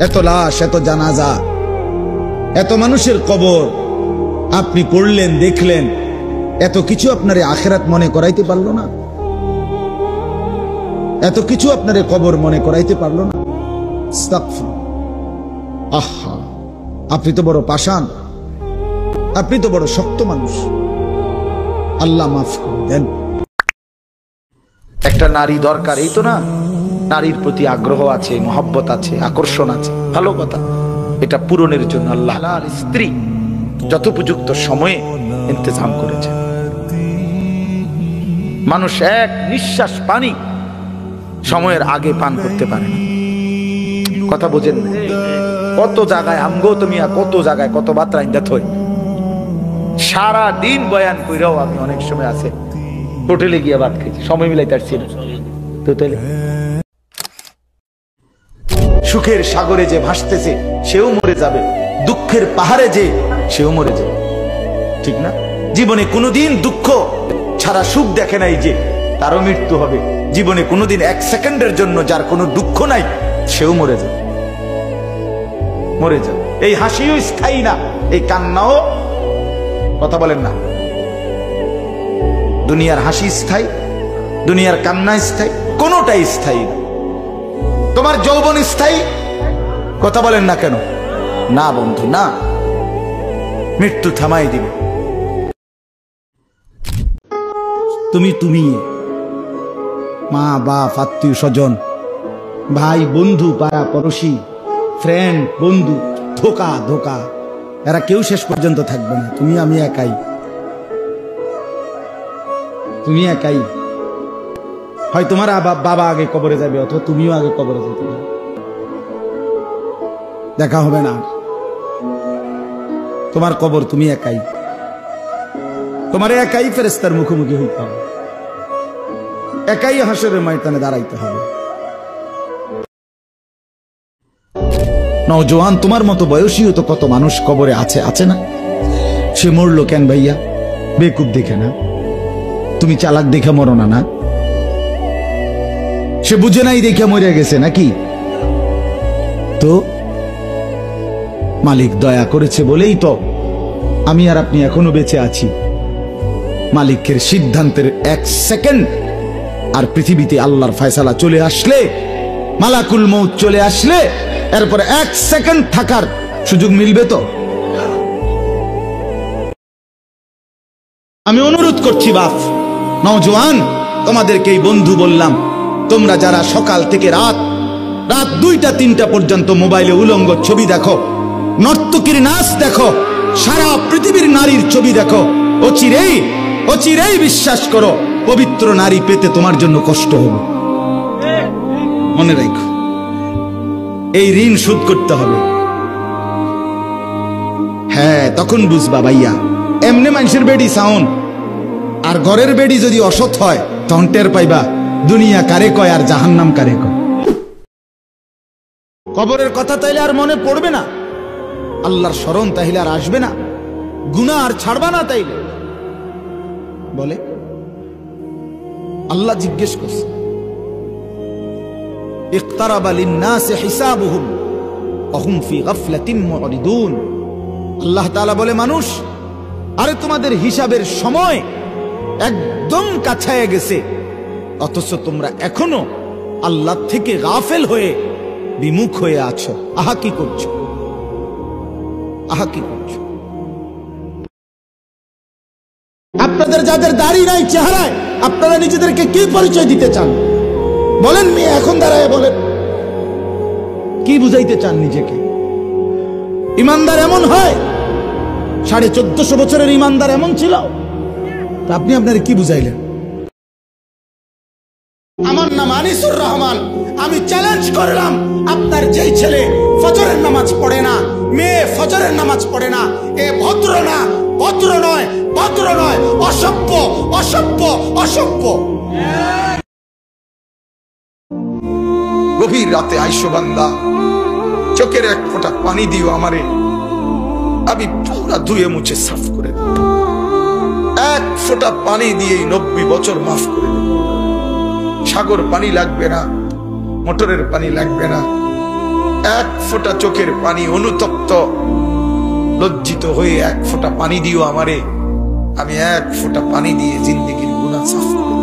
এত লাশ, এত জানাজা, এত মানুষের কবর আপনি করলেন, দেখলেন, এত কিছু আপনারে আখিরাত মনে করাইতে পারলো না? এত কিছু আপনারে কবর মনে করাইতে পারলো না? আহা, আপনি তো বড় পাষাণ, আপনি তো বড় শক্ত মানুষ। আল্লাহ মাফ করে দেন। একটা নারী দরকার, এই তো না? নারীর প্রতি আগ্রহ আছে, মহব্বত আছে, আকর্ষণ আছে, ভালো কথা। এটা পূরণের জন্য আল্লাহ স্ত্রী যথোপযুক্ত সময়ে ইন্তজাম করেছেন। মানুষ এক নিঃশ্বাস পানি সময়ের আগে পান করতে পারে না। কথা বোঝেন না? কত জায়গায় আমগো তুমি, কত জায়গায় কত বার্তা ইন্দাত হই, সারা দিন বয়ান কইরাও আমি অনেক সময় আছে হোটেলে গিয়ে ভাত খেয়েছি, সময় মিলাইতে পারছি না। তো তাহলে সুখের সাগরে যে ভাসতেছে সেও মরে যাবে, দুঃখের পাহাড়ে যে সেও মরে যাবে, ঠিক না? জীবনে কোনোদিন দুঃখ ছাড়া সুখ দেখে নাই যে তারও মৃত্যু হবে। জীবনে কোনোদিন এক সেকেন্ডের জন্য যার কোনো দুঃখ নাই সেও মরে যাবে, মরে যাবে। এই হাসিও স্থায়ী না, এই কান্নাও, কথা বলেন না, দুনিয়ার হাসি স্থায়ী, দুনিয়ার কান্না স্থায়ী, কোনোটাই স্থায়ী না। তোমার যৌবন স্থায়ী, কথা বলেন না কেন? না বন্ধু, না, মৃত্যু থামাই দিবে। তুমি মা বাপ, আত্মীয় স্বজন, ভাই বন্ধু, পাড়া পড়োশি, ফ্রেন্ড, বন্ধু, ধোকা, এরা কেউ শেষ পর্যন্ত থাকবে না। তুমি আমি একাই, তুমি একাই। হয় তোমার বাবা আগে কবরে যাবে, অথবা তুমিও আগে কবরে যেতে, দেখা হবে না। তোমার কবর তুমি একাই, তোমার একাই ফেরেশতার মুখোমুখি হইতে হবে, একাই হাসরের ময়দানে দাঁড়াইতে হবে। নওজোয়ান, তোমার মতো বয়সীও তো কত মানুষ কবরে আছে না? সে মরলো কেন ভাইয়া? বেকুব দেখে না? তুমি চালাক দেখে মরো না? সে বুঝে নাই দেখে মরে গেছে নাকি? তো মালিক দয়া করেছে বলেই তো আমি আর আপনি এখনো বেঁচে আছি। মালিকের সিদ্ধান্তের এক সেকেন্ড আর পৃথিবীতে আল্লাহর ফয়সালা চলে আসলে, মালাকুল মউত চলে আসলে, এরপরে এক সেকেন্ড থাকার সুযোগ মিলবে তো? আমি অনুরোধ করছি বাপ, নওজোয়ান, তোমাদেরকে এই বন্ধু বললাম, তোমরা যারা সকাল থেকে রাত 2টা 3টা পর্যন্ত মোবাইলে উলঙ্গ ছবি দেখো, নর্তকীর নাচ দেখো, সারা পৃথিবীর নারীর ছবি দেখো, অচিরেই বিশ্বাস করো পবিত্র নারী পেতে তোমার জন্য কষ্ট হবে। মনে রাখো, এই ঋণ শোধ করতে হবে। হ্যাঁ, তখন বুঝবা ভাইয়া, এমনি মানুষের বেডি সাউন্ড আর ঘরের বেডি যদি অসৎ হয়, তখন টের পাইবা দুনিয়া কারে কয় আর জাহান্নাম কারে কয়। কবরের কথা তাইলে আর মনে পড়বে না, আল্লাহর স্মরণ তাইলে আর আসবে না, গুনাহ আর ছাড়বা না তাইলে। বলে আল্লাহ জিজ্ঞেস করছে, ইকতারাবা লিন-নাসি হিসাবুহুম ওয়া হুম ফি গাফলাতিন মুরিদুন। আল্লাহ তাআলা বলে, মানুষ, আরে তোমাদের হিসাবের সময় একদম কাছায় গেছে, অথচ তোমরা এখনো আল্লাহ থেকে গাফেল হয়ে বিমুখ হয়ে আছো। আহা কি করছো, আহা কি করছো? আপনাদের যাদের দাড়ি নাই চেহারায়, আপনারা নিজেদেরকে কি পরিচয় দিতে চান? বলেন মেয়ে, এখন দাঁড়ায় বলেন, কি বুঝাইতে চান নিজেকে? ইমানদার এমন হয়? 1450 বছরের ইমানদার এমন ছিল? তা আপনি আপনার কি বুঝাইলেন? আমার নাম আনিসুর রহমান, আমি চ্যালেঞ্জ করলাম, আপনার যেই ছেলে ফজরের নামাজ পড়ে না, মেয়ে ফজরের নামাজ পড়ে না, এ ভদ্র না, ভদ্র নয়, ভদ্র নয়, অসভ্য, অসভ্য, অসভ্য। গভীর রাতে আইসো বান্দা, চোখের এক ফোঁটা পানি দিও আমারে, আমি পুরা ধুয়ে মুছে সাফ করে দেব। এক ফোঁটা পানি দিয়েই 90 বছর মাফ করে দেব। সাগর পানি লাগবে না, মোটরের পানি লাগবে না, এক ফোঁটা চোখের পানি অনুতপ্ত লজ্জিত হয়ে এক ফোঁটা পানি দিও আমারে, আমি এক ফোঁটা পানি দিয়ে জিন্দেগির গুনাহ সাফ করব।